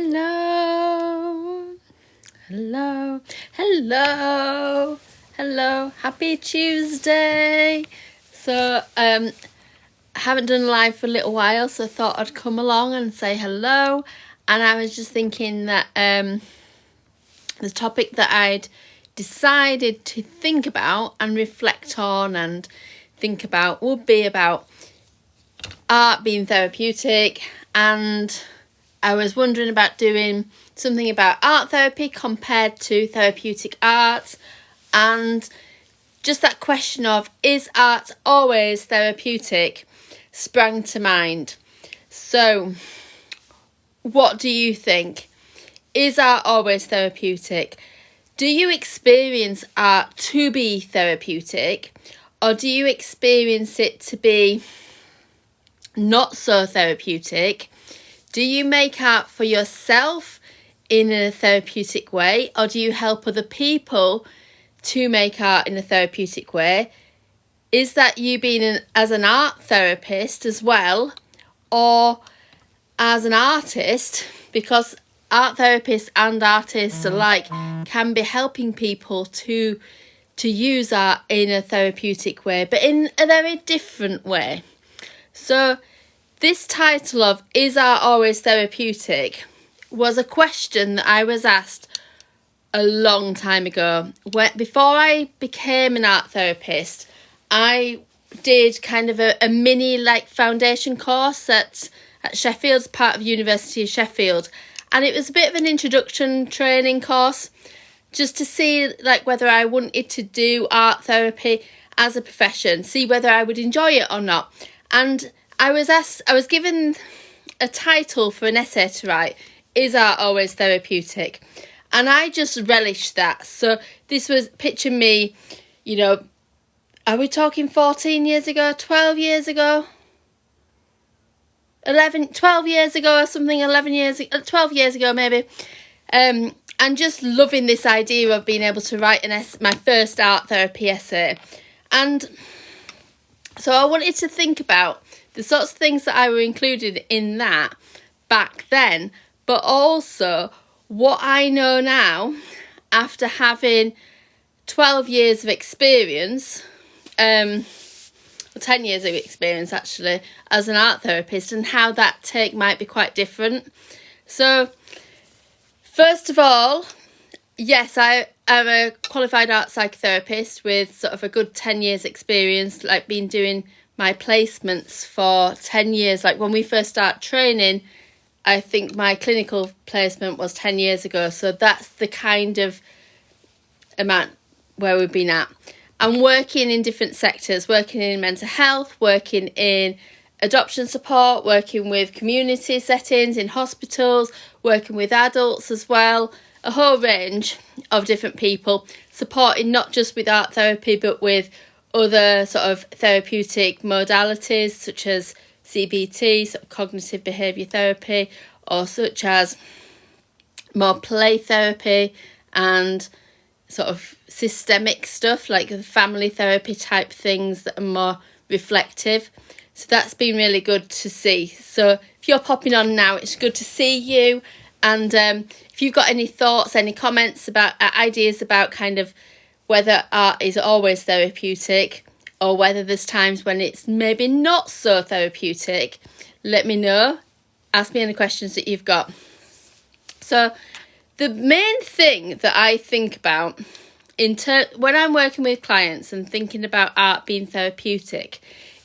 Hello, hello, hello, hello, happy Tuesday. So, I haven't done live for a little while, so I thought I'd come along and say hello. And I was just thinking that the topic that I'd decided to think about and reflect on and think about would be about art being therapeutic, and I was wondering about doing something about art therapy compared to therapeutic art, and just that question of, is art always therapeutic, sprang to mind. So, what do you think? Is art always therapeutic? Do you experience art to be therapeutic, or do you experience it to be not so therapeutic? Do you make art for yourself in a therapeutic way, or do you help other people to make art in a therapeutic way? Is that you being as an art therapist as well, or as an artist? Because art therapists and artists alike can be helping people to use art in a therapeutic way, but in a very different way. So this title of Is Art Always Therapeutic was a question that I was asked a long time ago. Before I became an art therapist, I did kind of a mini foundation course at Sheffield, part of University of Sheffield, and it was a bit of an introduction training course just to see whether I wanted to do art therapy as a profession, see whether I would enjoy it or not. And I was given a title for an essay to write, Is Art Always Therapeutic? And I just relished that. So this was, picture me, are we talking 14 years ago, 12 years ago? 12 years ago or something, 12 years ago maybe. And just loving this idea of being able to write my first art therapy essay. And so I wanted to think about the sorts of things that I were included in that back then, but also what I know now after having 12 years of experience, 10 years of experience actually, as an art therapist, and how that take might be quite different. So, first of all, yes, I am a qualified art psychotherapist with sort of a good 10 years experience, been doing my placements for 10 years. When we first start training, I think my clinical placement was 10 years ago. So that's the kind of amount where we've been at. I'm working in different sectors, working in mental health, working in adoption support, working with community settings in hospitals, working with adults as well, a whole range of different people, supporting not just with art therapy, but with other sort of therapeutic modalities such as CBT, sort of cognitive behaviour therapy, or such as more play therapy and sort of systemic stuff like the family therapy type things that are more reflective. So that's been really good to see. So if you're popping on now, it's good to see you. And if you've got any thoughts, any comments about ideas about kind of whether art is always therapeutic or whether there's times when it's maybe not so therapeutic, let me know. Ask me any questions that you've got. So the main thing that I think about when I'm working with clients and thinking about art being therapeutic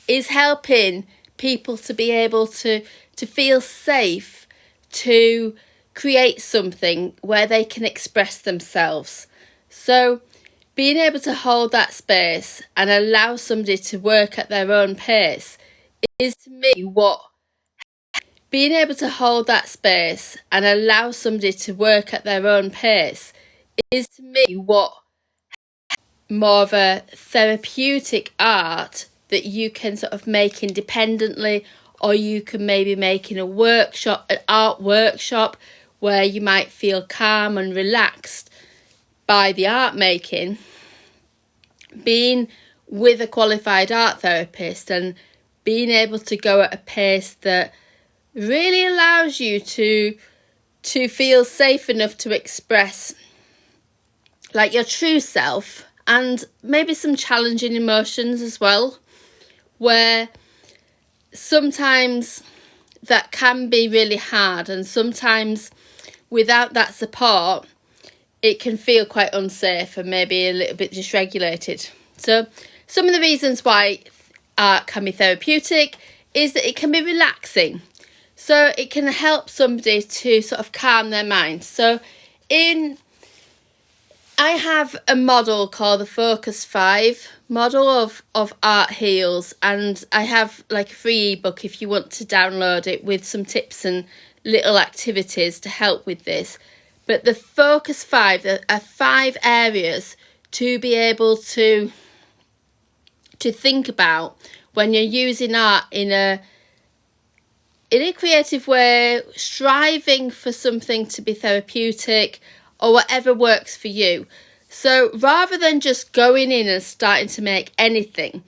is helping people to be able to feel safe to create something where they can express themselves. So being able to hold that space and allow somebody to work at their own pace is to me what being able to hold that space and allow somebody to work at their own pace is to me what more of a therapeutic art that you can sort of make independently, or you can maybe make in an art workshop where you might feel calm and relaxed by the art making. Being with a qualified art therapist and being able to go at a pace that really allows you to to feel safe enough to express like your true self, and maybe some challenging emotions as well, where sometimes that can be really hard, and sometimes without that support it can feel quite unsafe and maybe a little bit dysregulated. So some of the reasons why art can be therapeutic is that it can be relaxing. So it can help somebody to sort of calm their mind. So I have a model called the Focus 5 model of Art Heals, and I have like a free ebook if you want to download it with some tips and little activities to help with this. But the Focus 5 are 5 areas to be able to think about when you're using art in a creative way, striving for something to be therapeutic or whatever works for you. So rather than just going in and starting to make anything,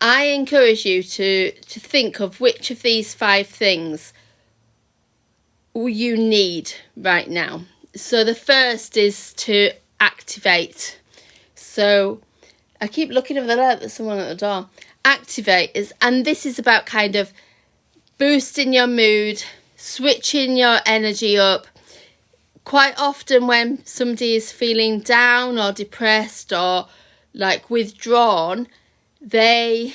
I encourage you to think of which of these 5 things you need right now. So the first is to activate. So I keep looking over there, there's someone at the door. Activate is, and this is about kind of boosting your mood, switching your energy up. Quite often when somebody is feeling down or depressed or like withdrawn, we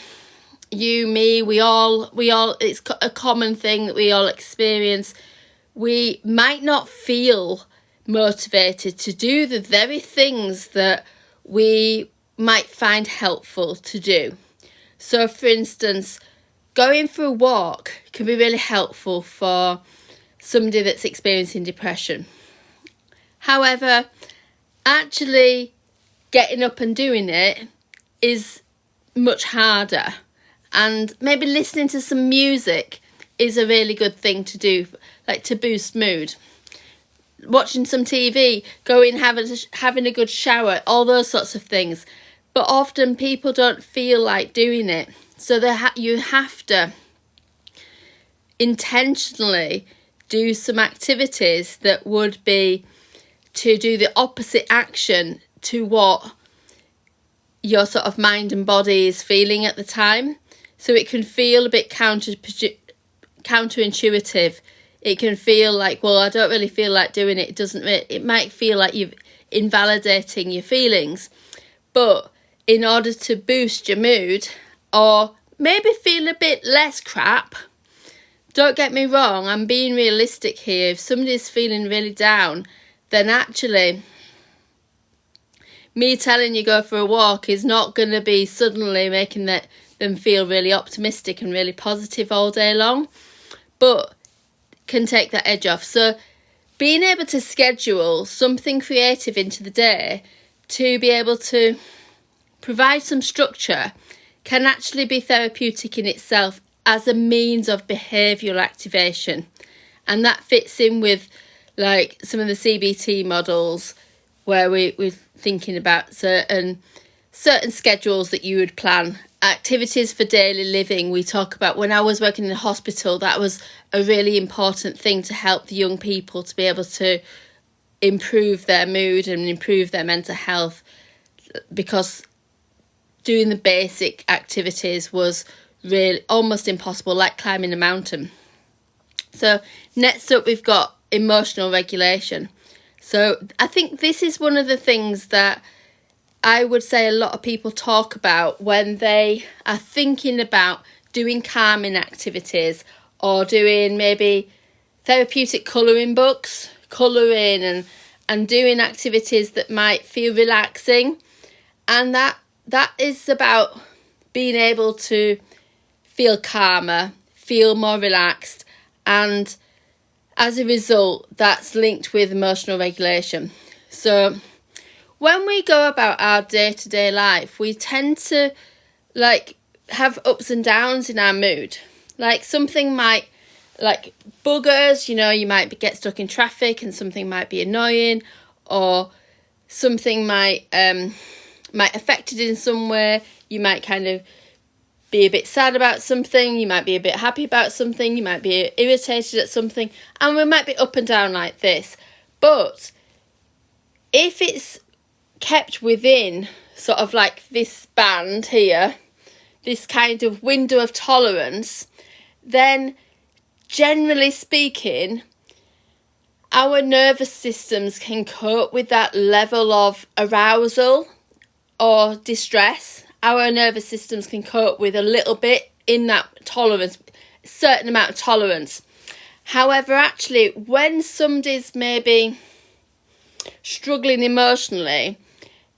all, it's a common thing that we all experience. We might not feel motivated to do the very things that we might find helpful to do. So for instance, going for a walk can be really helpful for somebody that's experiencing depression. However, actually getting up and doing it is much harder, and maybe listening to some music is a really good thing to do, like to boost mood. Watching some TV, having a good shower, all those sorts of things. But often people don't feel like doing it. So you have to intentionally do some activities that would be to do the opposite action to what your sort of mind and body is feeling at the time. So it can feel a bit counterintuitive. It can feel like, well, I don't really feel like doing it. It might feel like you're invalidating your feelings. But in order to boost your mood or maybe feel a bit less crap, don't get me wrong, I'm being realistic here. If somebody's feeling really down, then actually me telling you go for a walk is not going to be suddenly making them feel really optimistic and really positive all day long, but can take that edge off. So being able to schedule something creative into the day to be able to provide some structure can actually be therapeutic in itself as a means of behavioural activation. And that fits in with like some of the CBT models where we're thinking about certain schedules that you would plan. Activities for daily living, we talk about. When I was working in the hospital, that was a really important thing to help the young people to be able to improve their mood and improve their mental health, because doing the basic activities was really almost impossible, like climbing a mountain. So next up we've got emotional regulation. So I think this is one of the things that I would say a lot of people talk about when they are thinking about doing calming activities or doing maybe therapeutic colouring books, colouring and doing activities that might feel relaxing. And that is about being able to feel calmer, feel more relaxed, and as a result, that's linked with emotional regulation. So when we go about our day-to-day life, we tend to like have ups and downs in our mood. Like something might like bug us, you might get stuck in traffic and something might be annoying, or something might affect it in some way. You might kind of be a bit sad about something, you might be a bit happy about something, you might be irritated at something, and we might be up and down like this. But if it's kept within sort of like this band here, this kind of window of tolerance, then generally speaking, our nervous systems can cope with that level of arousal or distress. Our nervous systems can cope with a little bit in that tolerance, a certain amount of tolerance. However, actually, when somebody's maybe struggling emotionally,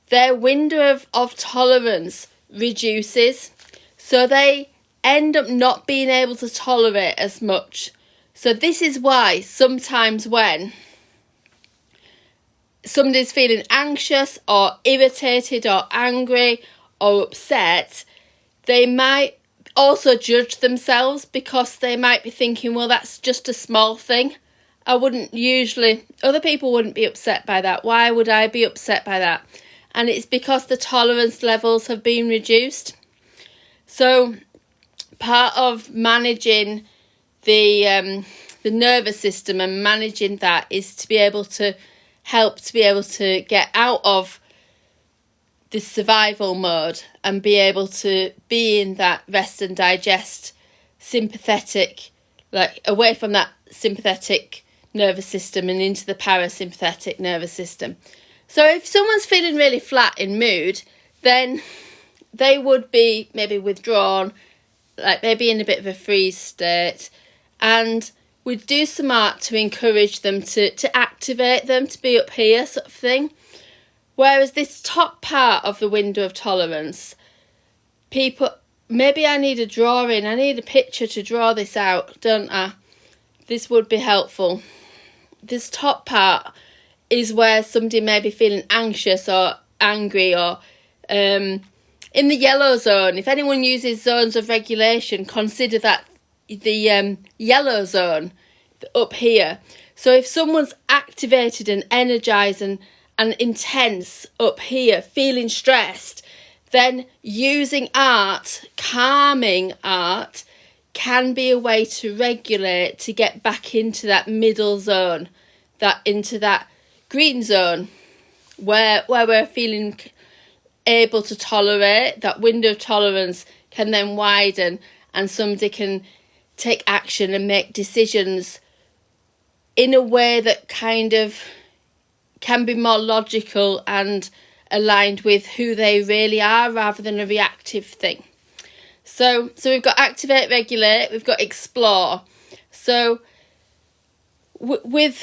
their window of tolerance reduces. So they end up not being able to tolerate as much. So this is why sometimes when somebody's feeling anxious or irritated or angry or upset, they might also judge themselves, because they might be thinking, well, that's just a small thing. Other people wouldn't be upset by that. Why would I be upset by that? And it's because the tolerance levels have been reduced. So part of managing the nervous system and managing that is to be able to get out of this survival mode and be able to be in that rest and digest sympathetic, like away from that sympathetic nervous system and into the parasympathetic nervous system. So if someone's feeling really flat in mood, then they would be maybe withdrawn, like maybe in a bit of a freeze state, and we'd do some art to encourage them to activate them, to be up here sort of thing. Whereas this top part of the window of tolerance, people, maybe I need a drawing, I need a picture to draw this out, don't I? This would be helpful. This top part is where somebody may be feeling anxious or angry or in the yellow zone. If anyone uses zones of regulation, consider that the yellow zone up here. So if someone's activated and energised and intense up here, feeling stressed, then using art, calming art, can be a way to regulate, to get back into that middle zone, into that green zone where we're feeling able to tolerate. That window of tolerance can then widen and somebody can take action and make decisions in a way that kind of can be more logical and aligned with who they really are, rather than a reactive thing. So we've got activate, regulate, we've got explore. So with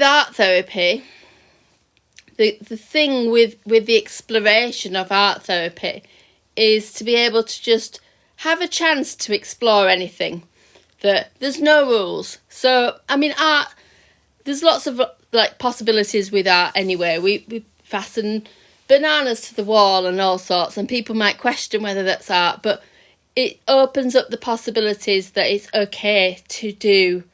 art therapy, the thing with the exploration of art therapy is to be able to just have a chance to explore anything. That there's no rules. So I mean, art, there's lots of like possibilities with art anyway. We fasten bananas to the wall and all sorts, and people might question whether that's art, but it opens up the possibilities that it's okay to do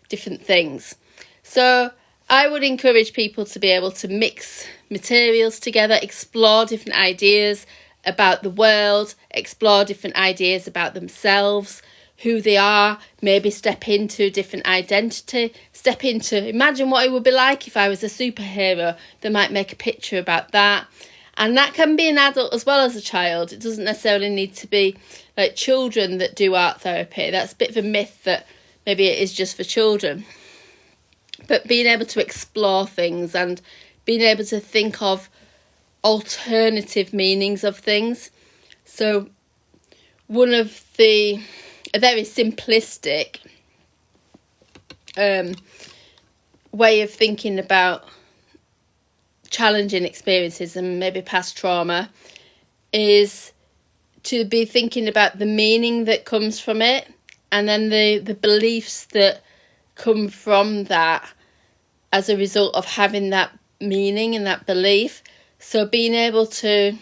different things. So I would encourage people to be able to mix materials together, explore different ideas about the world, explore different ideas about themselves, who they are, maybe step into a different identity, imagine what it would be like if I was a superhero. They might make a picture about that. And that can be an adult as well as a child. It doesn't necessarily need to be like children that do art therapy. That's a bit of a myth that maybe it is just for children. But being able to explore things and being able to think of alternative meanings of things. So one of a very simplistic way of thinking about challenging experiences and maybe past trauma is to be thinking about the meaning that comes from it, and then the beliefs that come from that as a result of having that meaning and that belief. So being able to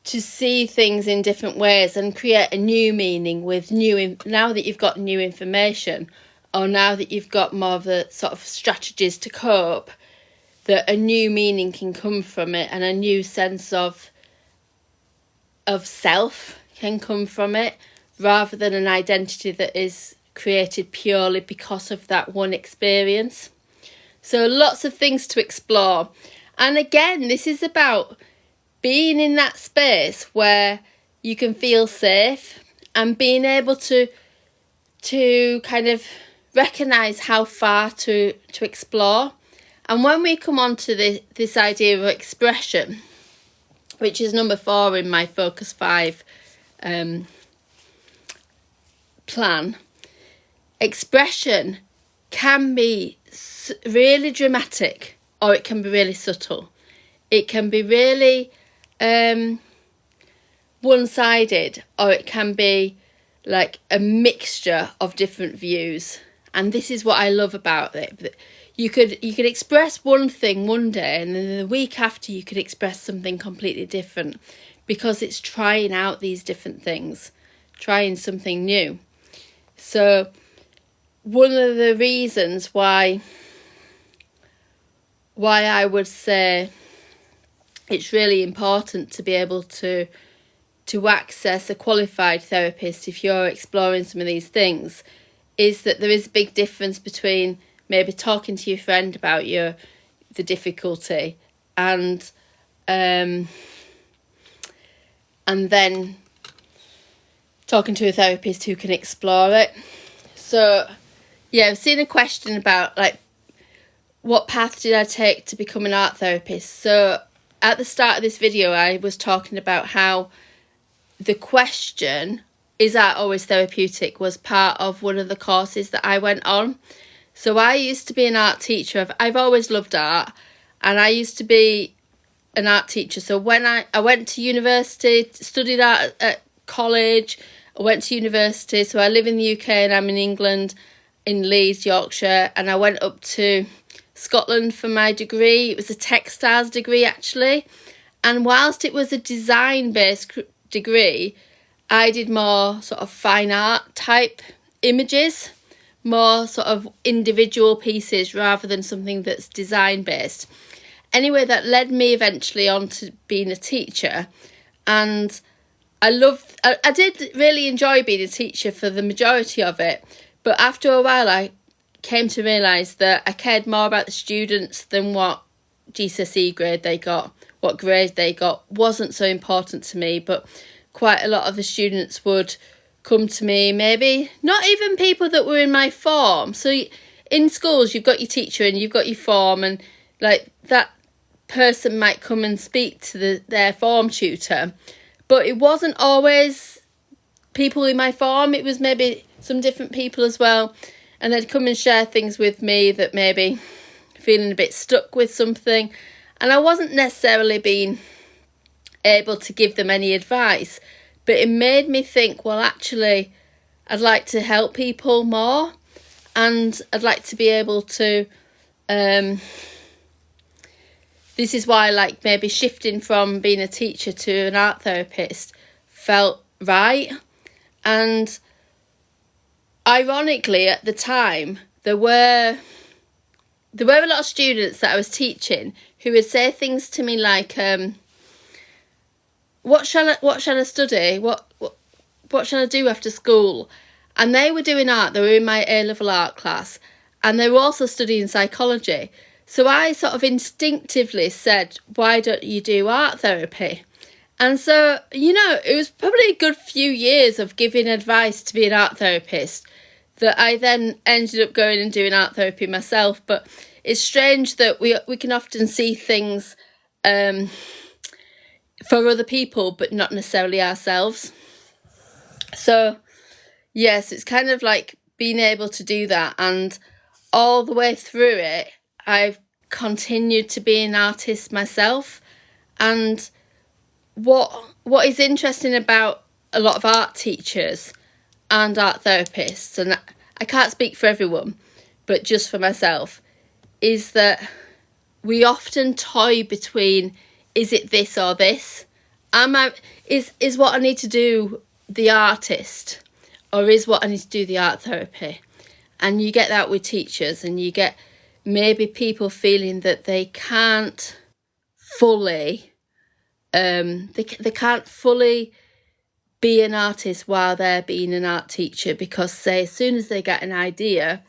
see things in different ways and create a new meaning with now that you've got new information, or now that you've got more of the sort of strategies to cope, that a new meaning can come from it, and a new sense of self can come from it, rather than an identity that is created purely because of that one experience. So lots of things to explore. And again, this is about being in that space where you can feel safe and being able to kind of recognise how far to explore. And when we come on to this idea of expression, which is number 4 in my Focus 5 plan, expression can be really dramatic, or it can be really subtle. It can be really one-sided, or it can be like a mixture of different views. And this is what I love about it. You could express one thing one day, and then the week after you could express something completely different, because it's trying out these different things, trying something new. So one of the reasons why I would say it's really important to be able to access a qualified therapist if you're exploring some of these things is that there is a big difference between maybe talking to your friend about the difficulty and then talking to a therapist who can explore it. So yeah, I've seen a question about like, what path did I take to become an art therapist? So at the start of this video, I was talking about how the question, is art always therapeutic, was part of one of the courses that I went on. So I used to be an art teacher. I've always loved art, and I used to be an art teacher. So when I went to university, studied art at college, I went to university. So I live in the UK and I'm in England, in Leeds, Yorkshire, and I went up to Scotland for my degree. It was a textiles degree actually, and whilst it was a design based degree, I did more sort of fine art type images, more sort of individual pieces rather than something that's design based. Anyway, that led me eventually on to being a teacher, and I did really enjoy being a teacher for the majority of it, but after a while I came to realise that I cared more about the students than what GCSE grade they got. What grade they got wasn't so important to me, but quite a lot of the students would come to me, maybe not even people that were in my form. So in schools, you've got your teacher and you've got your form, and like that person might come and speak to their form tutor, but it wasn't always people in my form. It was maybe some different people as well, and they'd come and share things with me that maybe feeling a bit stuck with something, and I wasn't necessarily being able to give them any advice, but it made me think, well, actually I'd like to help people more, and I'd like to be able to this is why like maybe shifting from being a teacher to an art therapist felt right. And ironically, at the time, there were a lot of students that I was teaching who would say things to me like, what shall I study? What shall I do after school? And they were doing art. They were in my A-level art class, and they were also studying psychology. So I sort of instinctively said, why don't you do art therapy? And so, it was probably a good few years of giving advice to be an art therapist that I then ended up going and doing art therapy myself. But it's strange that we can often see things for other people, but not necessarily ourselves. So, yes, it's kind of like being able to do that. And all the way through it, I've continued to be an artist myself. And what is interesting about a lot of art teachers and art therapists, and I can't speak for everyone, but just for myself, is that we often toy between, is it this or this? Is what I need to do the artist, or is what I need to do the art therapy? And you get that with teachers, and you get maybe people feeling that they can't fully they can't fully be an artist while they're being an art teacher, because say as soon as they get an idea,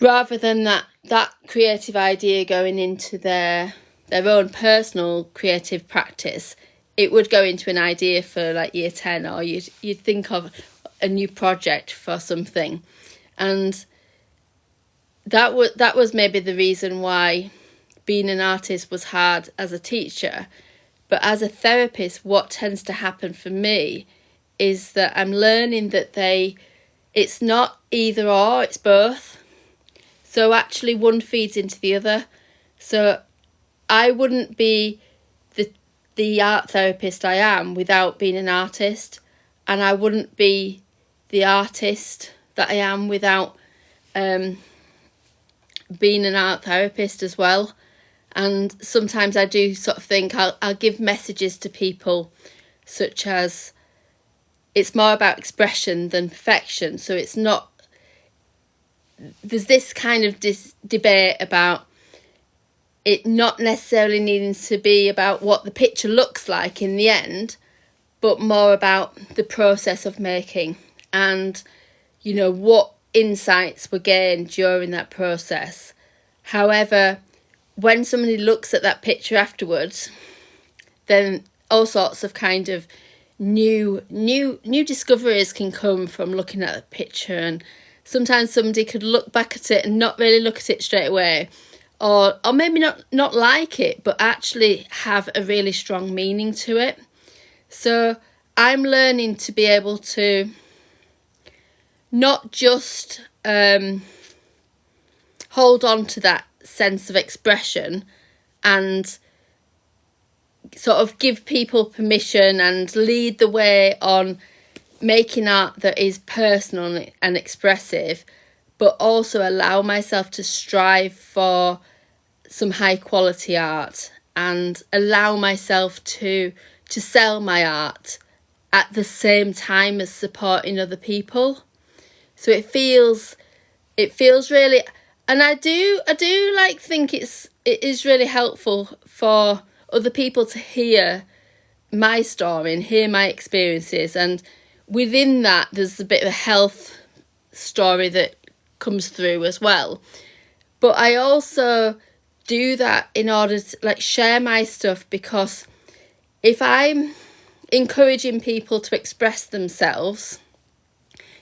rather than that creative idea going into their own personal creative practice, it would go into an idea for like year 10, or you'd think of a new project for something. And that was maybe the reason why being an artist was hard as a teacher. But as a therapist, what tends to happen for me is that I'm learning that it's not either or, it's both. So actually one feeds into the other. So I wouldn't be the art therapist I am without being an artist, and I wouldn't be the artist that I am without being an art therapist as well. And sometimes I do sort of think I'll give messages to people such as, it's more about expression than perfection. So it's not, there's this kind of debate about it not necessarily needing to be about what the picture looks like in the end, but more about the process of making and, you know, what insights were gained during that process. However, when somebody looks at that picture afterwards, then all sorts of kind of new discoveries can come from looking at the picture. And sometimes somebody could look back at it and not really look at it straight away, or maybe not like it, but actually have a really strong meaning to it. So I'm learning to be able to not just hold on to that sense of expression and sort of give people permission and lead the way on making art that is personal and expressive, but also allow myself to strive for some high quality art and allow myself to sell my art at the same time as supporting other people. So it feels really, and I do like think it is really helpful for other people to hear my story and hear my experiences, and within that there's a bit of a health story that comes through as well. But I also do that in order to like share my stuff, because if I'm encouraging people to express themselves,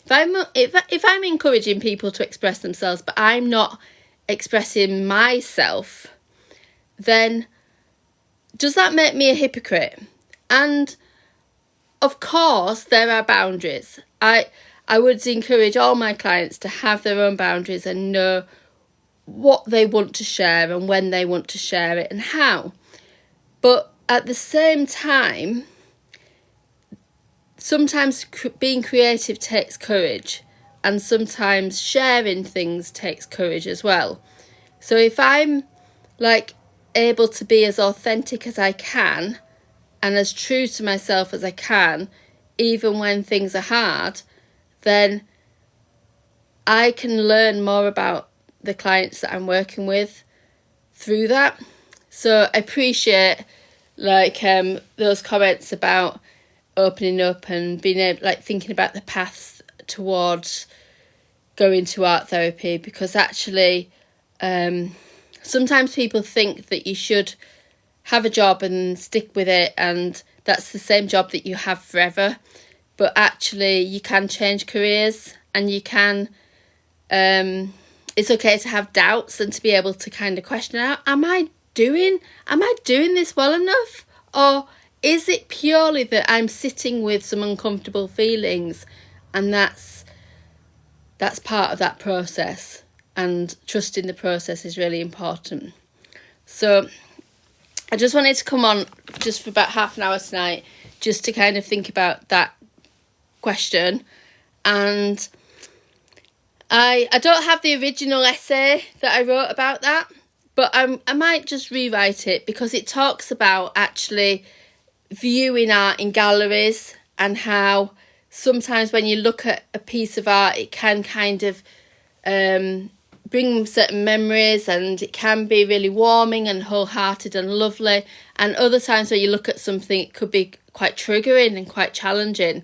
if I'm encouraging people to express themselves but I'm not expressing myself, then does that make me a hypocrite? And of course there are boundaries. I would encourage all my clients to have their own boundaries and know what they want to share and when they want to share it and how. But at the same time, sometimes being creative takes courage, and sometimes sharing things takes courage as well. So if I'm like able to be as authentic as I can and as true to myself as I can, even when things are hard, then I can learn more about the clients that I'm working with through that. So I appreciate like those comments about opening up and being able, like, thinking about the paths towards going to art therapy, because actually sometimes people think that you should have a job and stick with it and that's the same job that you have forever, but actually you can change careers, and you can it's okay to have doubts and to be able to kind of question out, am I doing this well enough, or is it purely that I'm sitting with some uncomfortable feelings? And that's part of that process, and trusting the process is really important. So I just wanted to come on just for about half an hour tonight, just to kind of think about that question. And I don't have the original essay that I wrote about that, but I might just rewrite it, because it talks about actually viewing art in galleries, and how sometimes when you look at a piece of art, it can kind of bring certain memories, and it can be really warming and wholehearted and lovely. And other times where you look at something, it could be quite triggering and quite challenging.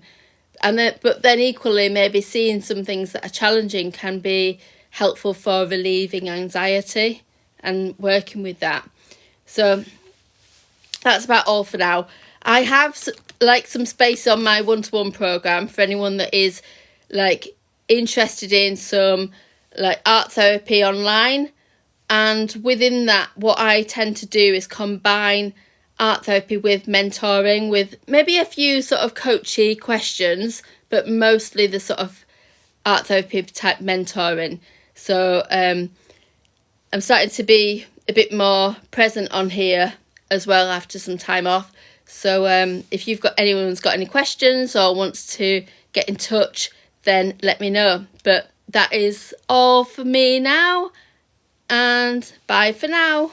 But then equally, maybe seeing some things that are challenging can be helpful for relieving anxiety and working with that. So that's about all for now. I have some space on my one-to-one program for anyone that is interested in some art therapy online. And within that, what I tend to do is combine art therapy with mentoring, with maybe a few sort of coachy questions, but mostly the sort of art therapy type mentoring. So I'm starting to be a bit more present on here as well after some time off. So if anyone's got any questions or wants to get in touch, then let me know. But that is all for me now, and bye for now.